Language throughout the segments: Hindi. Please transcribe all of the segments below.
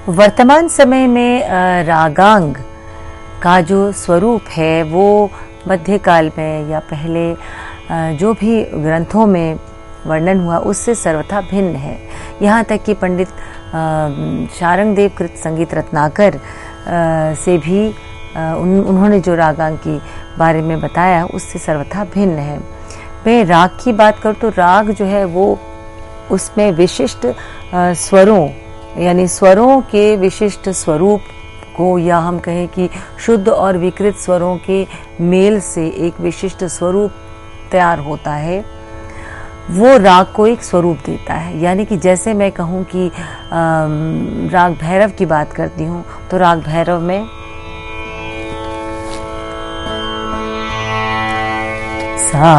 वर्तमान समय में रागांग का जो स्वरूप है वो मध्यकाल में या पहले जो भी ग्रंथों में वर्णन हुआ उससे सर्वथा भिन्न है। यहाँ तक कि पंडित शारंगदेव कृत संगीत रत्नाकर से भी उन्होंने जो रागांग के बारे में बताया उससे सर्वथा भिन्न है। मैं राग की बात करूँ तो राग जो है वो उसमें विशिष्ट स्वरों यानी स्वरों के विशिष्ट स्वरूप को, या हम कहें कि शुद्ध और विकृत स्वरों के मेल से एक विशिष्ट स्वरूप तैयार होता है, वो राग को एक स्वरूप देता है। यानी कि जैसे मैं कहूँ कि राग भैरव की बात करती हूँ तो राग भैरव में सा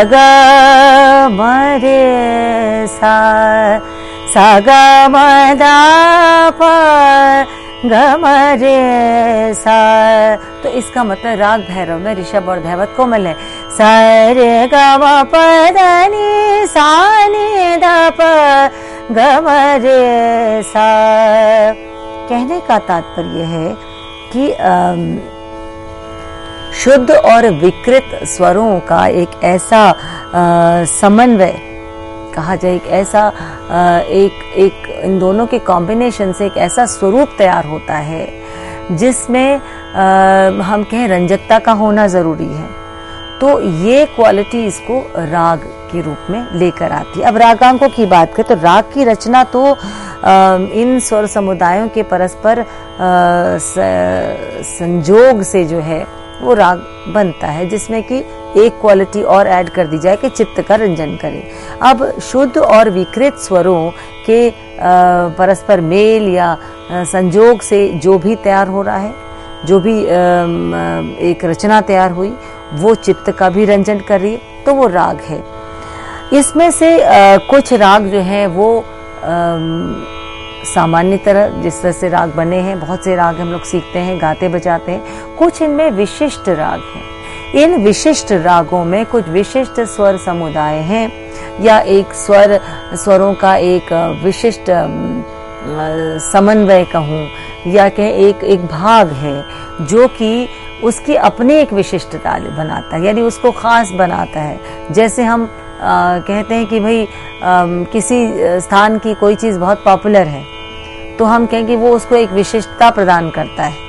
गा म रे सा गा म दा प ग म रे सा। तो इसका मतलब राग भैरव में ऋषभ और धैवत कोमल है। सा रे ग म प द नि सा नि द प ग म रे सा। कहने का तात्पर्य है कि शुद्ध और विकृत स्वरों का एक ऐसा समन्वय कहा जाए, एक ऐसा एक इन दोनों के कॉम्बिनेशन से एक ऐसा स्वरूप तैयार होता है जिसमें हम कहें रंजकता का होना जरूरी है। तो ये क्वालिटी इसको राग के रूप में लेकर आती है। अब रागांकों की बात करें तो राग की रचना तो इन स्वर समुदायों के परस्पर संजोग से जो है वो राग बनता है, जिसमें कि एक क्वालिटी और ऐड कर दी जाए कि चित्त का रंजन करे। अब शुद्ध और विकृत स्वरों के परस्पर मेल या संजोग से जो भी तैयार हो रहा है, जो भी एक रचना तैयार हुई वो चित्त का भी रंजन कर रही है, तो वो राग है। इसमें से कुछ राग जो हैं वो सामान्य तरह जिस तरह से राग बने हैं, बहुत से राग हम लोग सीखते हैं, गाते बजाते हैं। कुछ इनमें विशिष्ट राग हैं। इन विशिष्ट रागों में कुछ विशिष्ट स्वर समुदाय हैं या एक स्वरों का एक विशिष्ट समन्वय कहूँ या कहें एक भाग है जो कि उसकी अपनी एक विशिष्टता बनाता है, यानी उसको खास बनाता है। जैसे हम कहते हैं कि भाई किसी स्थान की कोई चीज़ बहुत पॉपुलर है तो हम कहें कि वो उसको एक विशिष्टता प्रदान करता है।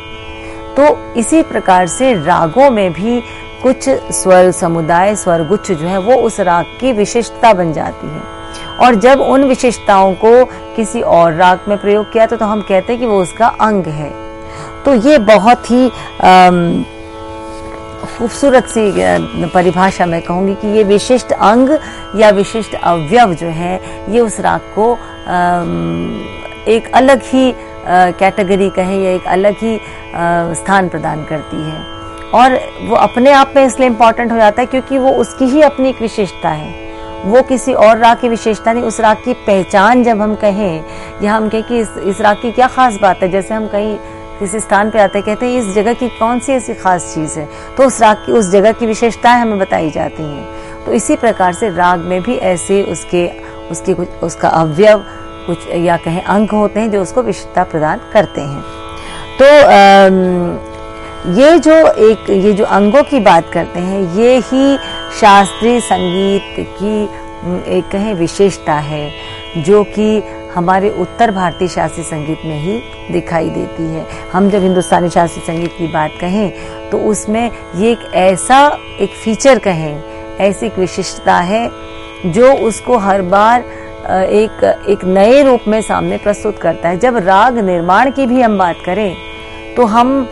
तो इसी प्रकार से रागों में भी कुछ स्वर समुदाय, स्वर गुच्छ जो है वो उस राग की विशिष्टता बन जाती है। और जब उन विशिष्टताओं को किसी और राग में प्रयोग किया तो हम कहते हैं कि वो उसका अंग है। तो ये बहुत ही खूबसूरत सी परिभाषा मैं कहूँगी कि ये विशिष्ट अंग या विशिष्ट अवयव जो है ये उस राग को एक अलग ही कैटेगरी कहें या एक अलग ही स्थान प्रदान करती है। और वो अपने आप में इसलिए इम्पॉर्टेंट हो जाता है क्योंकि वो उसकी ही अपनी एक विशेषता है, वो किसी और राग की विशेषता नहीं। उस राग की पहचान जब हम कहें या हम कहें कि इस राग की क्या खास बात है, जैसे हम कहीं किसी स्थान पे आते कहते हैं इस जगह की कौन सी ऐसी खास चीज़ है, तो उस राग की उस जगह की विशेषताएं हमें बताई जाती हैं। तो इसी प्रकार से राग में भी ऐसे उसके कुछ उसका अवयव कुछ या कहें अंग होते हैं जो उसको विशेषता प्रदान करते हैं। तो ये जो अंगों की बात करते हैं ये ही शास्त्रीय संगीत की एक कहें विशेषता है जो कि हमारे उत्तर भारतीय शास्त्रीय संगीत में ही दिखाई देती है। हम जब हिंदुस्तानी शास्त्रीय संगीत की बात कहें तो उसमें ये एक फीचर कहें, ऐसी एक विशिष्टता है जो उसको हर बार एक नए रूप में सामने प्रस्तुत करता है। जब राग निर्माण की भी हम बात करें तो हम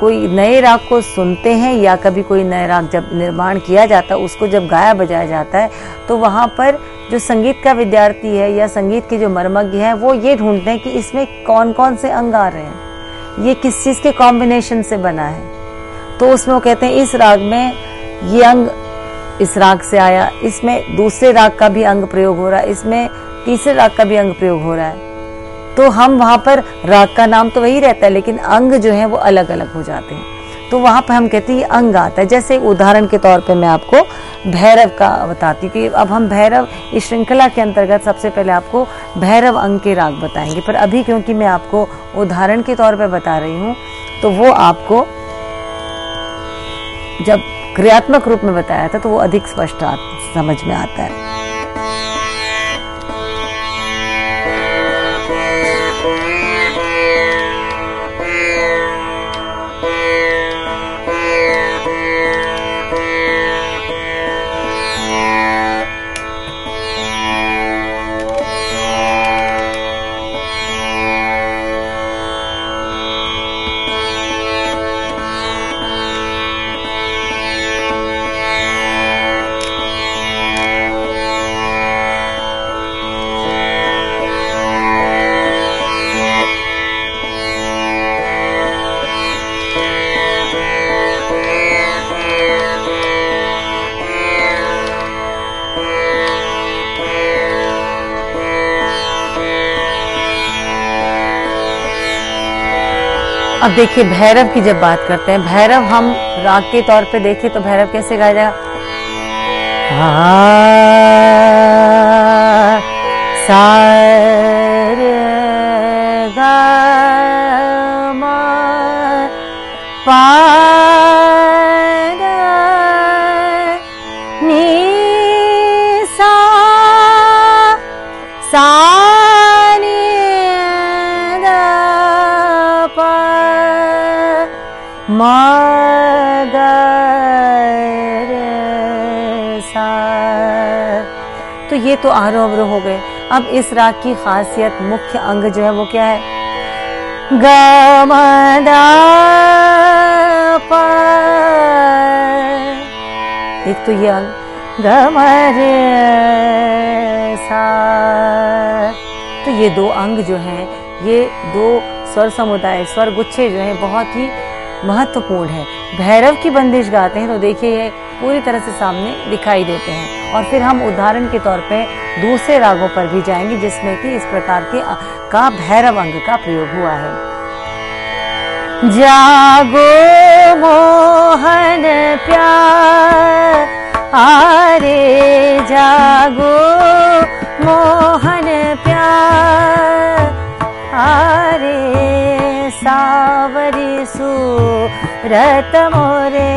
कोई नए राग को सुनते हैं या कभी कोई नया राग जब निर्माण किया जाता है उसको जब गाया बजाया जाता है तो वहाँ पर जो संगीत का विद्यार्थी है या संगीत के जो मर्मज्ञ हैं वो ये ढूंढते हैं कि इसमें कौन कौन से अंग आ रहे हैं, ये किस चीज़ के कॉम्बिनेशन से बना है। तो उसमें वो कहते हैं इस राग में ये अंग इस राग से आया, इसमें दूसरे राग का भी अंग प्रयोग हो रहा है, इसमें तीसरे राग का भी अंग प्रयोग हो रहा है। तो हम वहाँ पर राग का नाम तो वही रहता है लेकिन अंग जो है वो अलग अलग हो जाते हैं। तो वहाँ पर हम कहते हैं ये अंग आता है। जैसे उदाहरण के तौर पे मैं आपको भैरव का बताती हूँ कि अब हम भैरव इस श्रृंखला के अंतर्गत सबसे पहले आपको भैरव अंग के राग बताएंगे, पर अभी क्योंकि मैं आपको उदाहरण के तौर पे बता रही हूँ तो वो आपको जब क्रियात्मक रूप में बताया था तो वो अधिक स्पष्ट समझ में आता है। अब देखिए भैरव की जब बात करते हैं, भैरव हम राग के तौर पे देखें तो भैरव कैसे गाया जाएगा? सा रे गा मा पा नी सा सा तो ये तो आरोह अवरोह हो गए। अब इस राग की खासियत मुख्य अंग जो है वो क्या है? ग म द प। एक तो ये अंग ग म रे सा। तो ये दो अंग जो हैं, ये दो स्वर समुदाय, स्वर गुच्छे जो हैं बहुत ही महत्वपूर्ण है। भैरव की बंदिश गाते हैं तो देखिए ये पूरी तरह से सामने दिखाई देते हैं। और फिर हम उदाहरण के तौर पे दूसरे रागों पर भी जाएंगे जिसमें कि इस प्रकार के का भैरव अंग का प्रयोग हुआ है। जागो मोहन प्यार आरे जागो मोहन प्यार आरे सावरी सूरत मोरे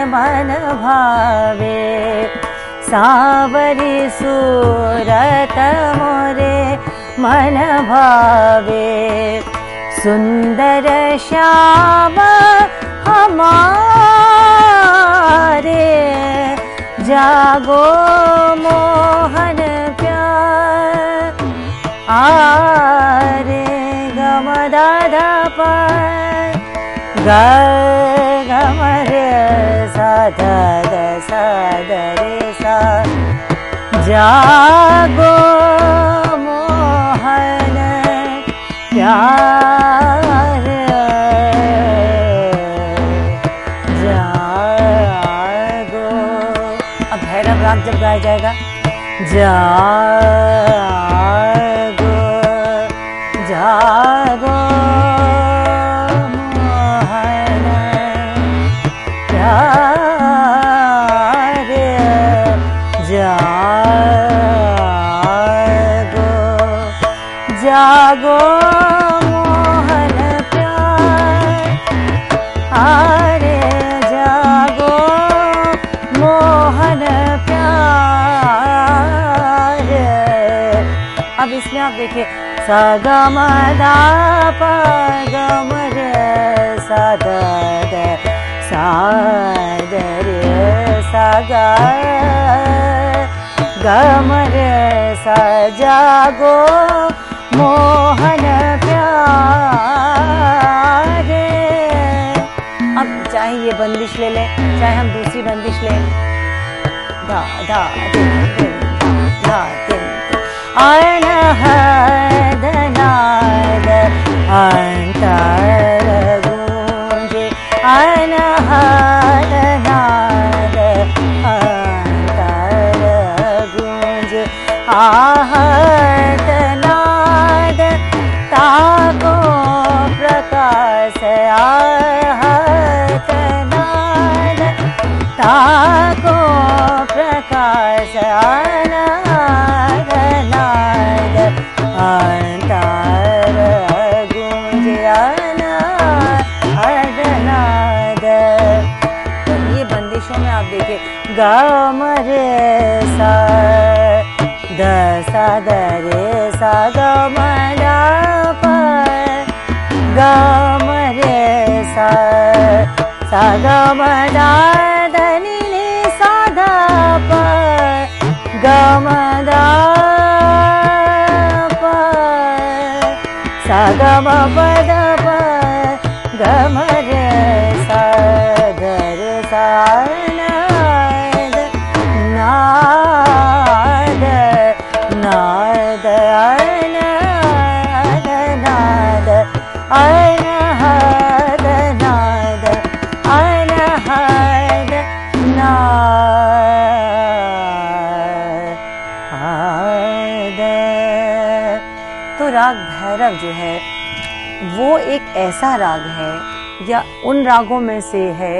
मन भावे सावरी सूरत मोरे मन भावे सुंदर श्याम हमारे जागो मोहन प्यार आरे गम दादा पर ग गम रे सा ध द सा द रे सा जागो मोहन प्यार जागो। अब भैरव राग जब गाया जाएगा जागो जागो मोहन प्यार जागो जागो मोहन प्यार आरे जागो मोहन प्यार। अब इसमें आप देखिए सा ग म द प ग म रे सा द द सा द रे सा ग ग म रे सा जागो मोहन प्यार। अब चाहे ये बंदिश ले लें चाहे हम दूसरी बंदिश लें, धा धा दिन दिन धा दिन अनहद नाद अंतर गूंजे अनहद नाद अंतर गूंजे आहत नाद ताको प्रकाश आहत ग म रे सा द सा द रे सा ग म द प ग म रे सा सा ग म द ध नि नि सा ध प ग म द प सा ग म प द प ग म रे सा ग रे सा तो राग भैरव जो है वो एक ऐसा राग है या उन रागों में से है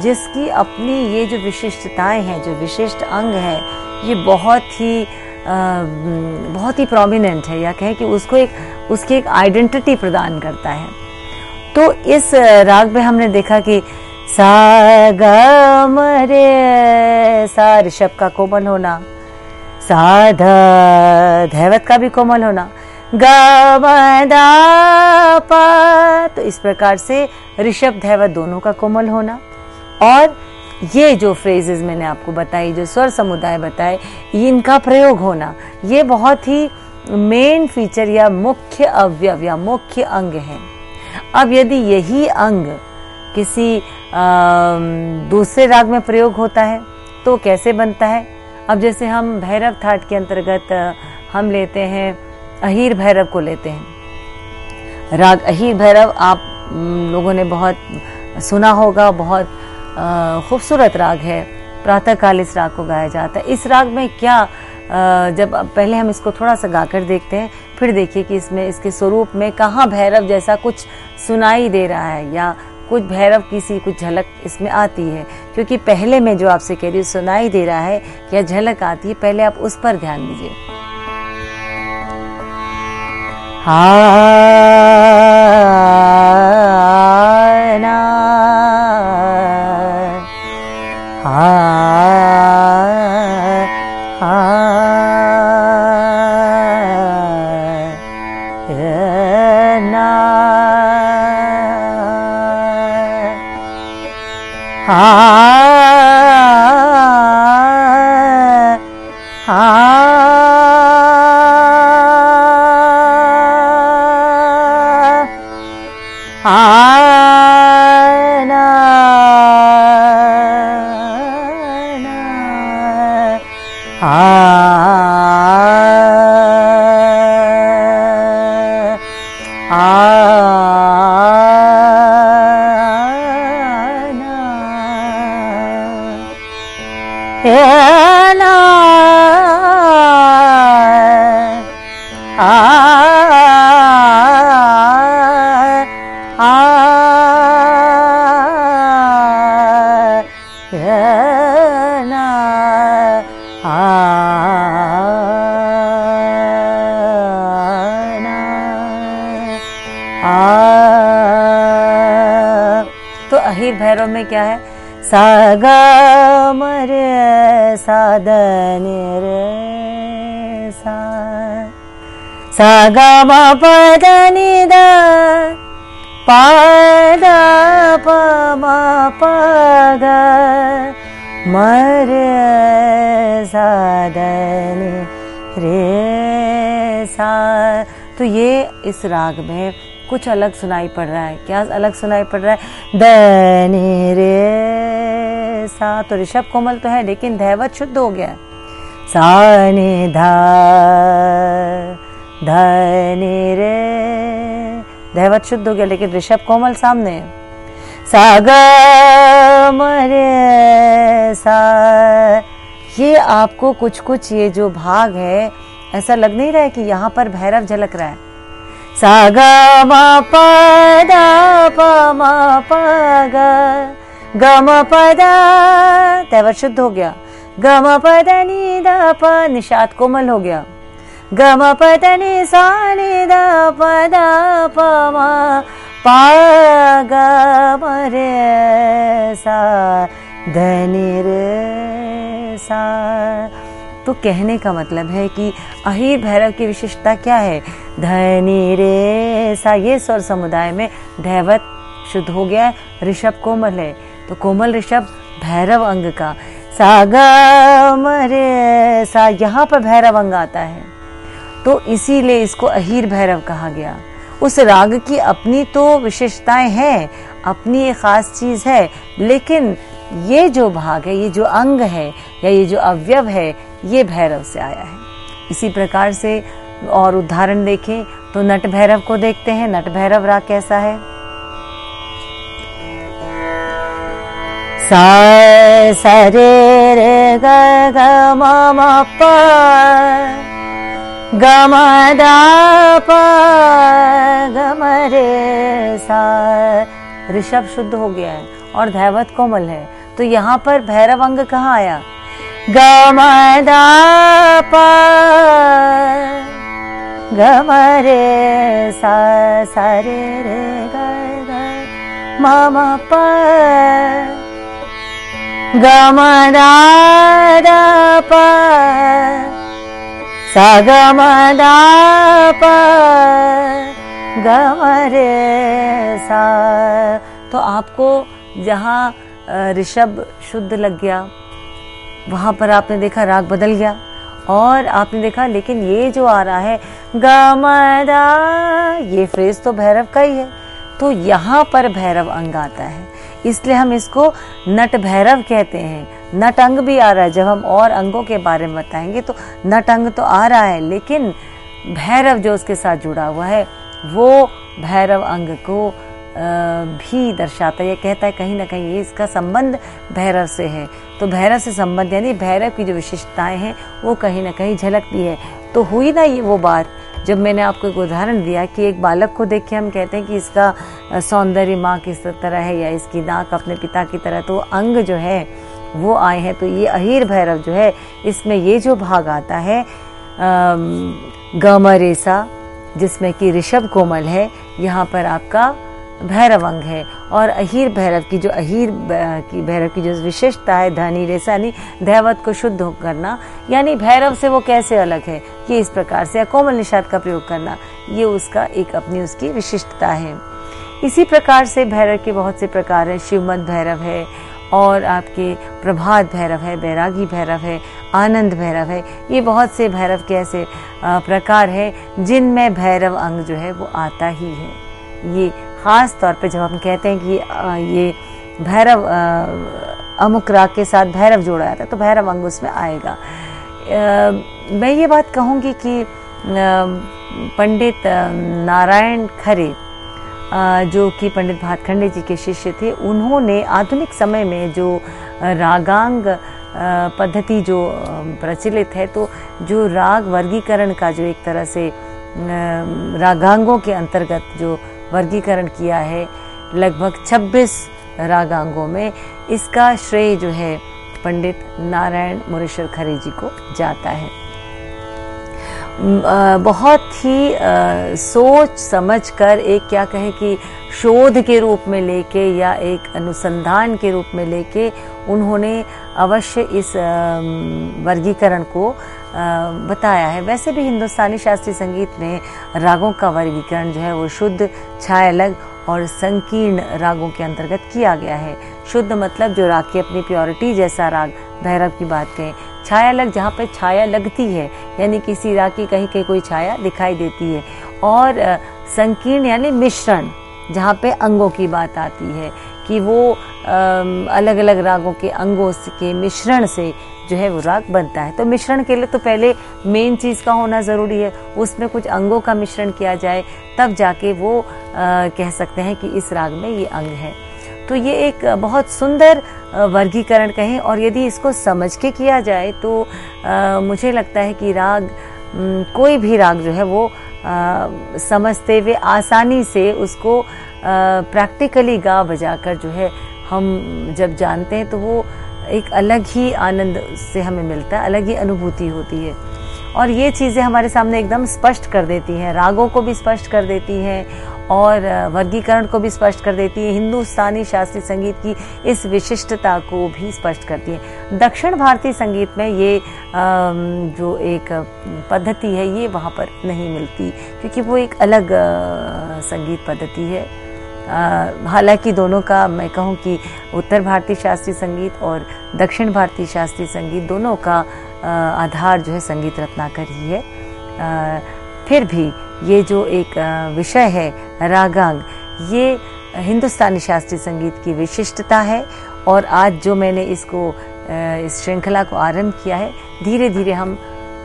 जिसकी अपनी ये जो विशिष्टताएं हैं, जो विशिष्ट अंग है, ये बहुत ही प्रोमिनेंट है, या कहें कि उसकी एक आइडेंटिटी प्रदान करता है। तो इस राग में हमने देखा कि सा ग म रे सा ऋषभ का कोमल होना, सा ध धैवत का भी कोमल होना, ग म द प, तो इस प्रकार से ऋषभ धैवत दोनों का कोमल होना। और ये जो फ्रेजेस मैंने आपको बताई, जो स्वर समुदाय बताए, इनका प्रयोग होना, ये बहुत ही मेन फीचर या मुख्य अवयव या मुख्य अंग है। अब यदि यही अंग किसी दूसरे राग में प्रयोग होता है तो कैसे बनता है? अब जैसे हम भैरव थाट के अंतर्गत हम लेते हैं अहीर भैरव को लेते हैं। राग अहीर भैरव आप लोगों ने बहुत सुना होगा, बहुत खूबसूरत राग है। प्रातःकाल इस राग को गाया जाता है। इस राग में क्या जब पहले हम इसको थोड़ा सा गाकर देखते हैं, फिर देखिए कि इसमें इसके स्वरूप में कहाँ भैरव जैसा कुछ सुनाई दे रहा है या कुछ भैरव की कुछ झलक इसमें आती है। क्योंकि पहले मैं जो आपसे कह रही हूँ सुनाई दे रहा है या झलक आती है, पहले आप उस पर ध्यान दीजिए। तो अहीर भैरव में क्या है? सा ग म रे सा ध नि रे सा, सा ग म प ध नि द प द प म प ग म रे सा ध नि रे सा। तो ये इस राग में कुछ अलग सुनाई पड़ रहा है। क्या अलग सुनाई पड़ रहा है? द नि रे सा, तो ऋषभ कोमल तो है लेकिन धैवत शुद्ध हो गया। सा नि धा ध नि रे, धैवत शुद्ध हो गया लेकिन ऋषभ कोमल सामने है। सा ग म रे सा, ये आपको कुछ कुछ ये जो भाग है ऐसा लग नहीं रहा है कि यहाँ पर भैरव झलक रहा है। सा ग म प द प म प ग म प द, धैवत शुद्ध हो गया। ग म प द नि द प, निषाद कोमल हो गया। ग म प द नि सा नि द प द प म प ग म रे सा ध नि रे सा। तो कहने का मतलब है कि अहीर भैरव की विशेषता क्या है? धनी रे सा, ये स्वर समुदाय में धैवत शुद्ध हो गया है, ऋषभ कोमल है, तो कोमल ऋषभ भैरव अंग का। सा गा म रे सा, यहाँ पर भैरव अंग आता है, तो इसीलिए इसको अहीर भैरव कहा गया। उस राग की अपनी तो विशेषताएं हैं, अपनी एक खास चीज है, लेकिन ये जो भाग है, ये जो अंग है या ये जो अवयव है, ये भैरव से आया है। इसी प्रकार से और उदाहरण देखें तो नट भैरव को देखते हैं। नट भैरव राग कैसा है? सा सा रे रे ग ग म म प ग म द प ग म रे सा। ऋषभ शुद्ध हो गया है और धैवत कोमल है, तो यहाँ पर भैरव अंग कहाँ आया? ग म द प ग म रे सा सा रे रे ग ग म म प ग म द द प सा ग म द प ग म रे सा। तो आपको जहाँ ऋषभ शुद्ध लग गया, वहाँ पर आपने देखा राग बदल गया, और आपने देखा लेकिन ये जो आ रहा है ग म द, ये फ्रेज तो भैरव का ही है, तो यहाँ पर भैरव अंग आता है, इसलिए हम इसको नट भैरव कहते हैं। नट अंग भी आ रहा है, जब हम और अंगों के बारे में बताएंगे तो नट अंग तो आ रहा है, लेकिन भैरव जो उसके साथ जुड़ा हुआ है वो भैरव अंग को भी दर्शाता है। ये कहता है कहीं ना कहीं ये इसका संबंध भैरव से है, तो भैरव से संबंध यानी भैरव की जो विशेषताएं हैं वो कहीं ना कहीं झलकती है। तो हुई ना ये वो बात जब मैंने आपको एक उदाहरण दिया कि एक बालक को देख के हम कहते हैं कि इसका सौंदर्य माँ की तरह है या इसकी नाक अपने पिता की तरह, तो अंग जो है वो आए हैं। तो ये अहीर भैरव जो है, इसमें ये जो भाग आता है गमरेसा, जिसमें कि ऋषभ कोमल है, यहाँ पर आपका भैरव अंग है। और अहीर भैरव की जो भैरव की जो विशेषता है धनी रेसा यानी धैवत को शुद्ध करना, यानी भैरव से वो कैसे अलग है कि इस प्रकार से, या कोमल निषाद का प्रयोग करना, ये उसका एक अपनी उसकी विशिष्टता है। इसी प्रकार से भैरव के बहुत से प्रकार हैं। शिवमद भैरव है, और आपके प्रभात भैरव है, बैरागी भैरव है, आनंद भैरव है। ये बहुत से भैरव के ऐसे प्रकार है जिनमें भैरव अंग जो है वो आता ही है। ये खास तौर पे जब हम कहते हैं कि ये भैरव अमुक राग के साथ भैरव जोड़ा जाता है तो भैरव अंग उसमें आएगा। मैं ये बात कहूँगी कि पंडित नारायण खरे, जो कि पंडित भातखंडे जी के शिष्य थे, उन्होंने आधुनिक समय में जो रागांग पद्धति जो प्रचलित है, तो जो राग वर्गीकरण का जो एक तरह से रागांगों के अंतर्गत जो वर्गीकरण किया है, लगभग 26 रागांगों में, इसका श्रेय जो है पंडित नारायण मुरेश्वर खरे जी को जाता है। बहुत ही सोच समझकर, एक क्या कहें कि शोध के रूप में लेके या एक अनुसंधान के रूप में लेके उन्होंने अवश्य इस वर्गीकरण को बताया है। वैसे भी हिंदुस्तानी शास्त्रीय संगीत में रागों का वर्गीकरण जो है वो शुद्ध, छायालग और संकीर्ण रागों के अंतर्गत किया गया है। शुद्ध मतलब जो राग की अपनी प्योरिटी जैसा राग भैरव की बात करें। छायालग जहाँ पे छाया लगती है, यानी किसी राग की कहीं कहीं कोई छाया दिखाई देती है। और संकीर्ण यानी मिश्रण, जहाँ पे अंगों की बात आती है कि वो अलग अलग रागों के अंगों के मिश्रण से जो है वो राग बनता है। तो मिश्रण के लिए तो पहले मेन चीज़ का होना ज़रूरी है, उसमें कुछ अंगों का मिश्रण किया जाए, तब जाके वो कह सकते हैं कि इस राग में ये अंग है। तो ये एक बहुत सुंदर वर्गीकरण कहें, और यदि इसको समझ के किया जाए तो मुझे लगता है कि राग, कोई भी राग जो है वो समझते हुए आसानी से उसको प्रैक्टिकली गा बजा कर जो है हम जब जानते हैं तो वो एक अलग ही आनंद से हमें मिलता है, अलग ही अनुभूति होती है। और ये चीज़ें हमारे सामने एकदम स्पष्ट कर देती हैं, रागों को भी स्पष्ट कर देती हैं और वर्गीकरण को भी स्पष्ट कर देती है। हिंदुस्तानी शास्त्रीय संगीत की इस विशिष्टता को भी स्पष्ट करती है। दक्षिण भारतीय संगीत में ये जो एक पद्धति है ये वहाँ पर नहीं मिलती, क्योंकि वो एक अलग संगीत पद्धति है। हालांकि दोनों का मैं कहूँ कि उत्तर भारतीय शास्त्रीय संगीत और दक्षिण भारतीय शास्त्रीय संगीत दोनों का आधार जो है संगीत रत्नाकर ही है। फिर भी ये जो एक विषय है रागांग, ये हिंदुस्तानी शास्त्रीय संगीत की विशिष्टता है। और आज जो मैंने इसको इस श्रृंखला को आरंभ किया है, धीरे धीरे हम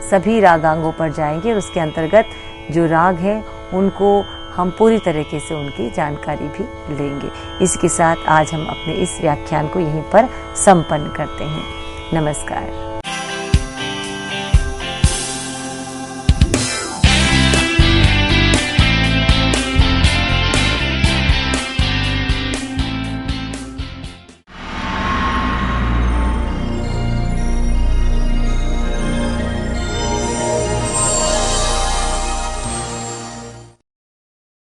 सभी रागांगों पर जाएंगे और उसके अंतर्गत जो राग हैं उनको हम पूरी तरीके से उनकी जानकारी भी लेंगे। इसके साथ आज हम अपने इस व्याख्यान को यहीं पर संपन्न करते हैं। नमस्कार।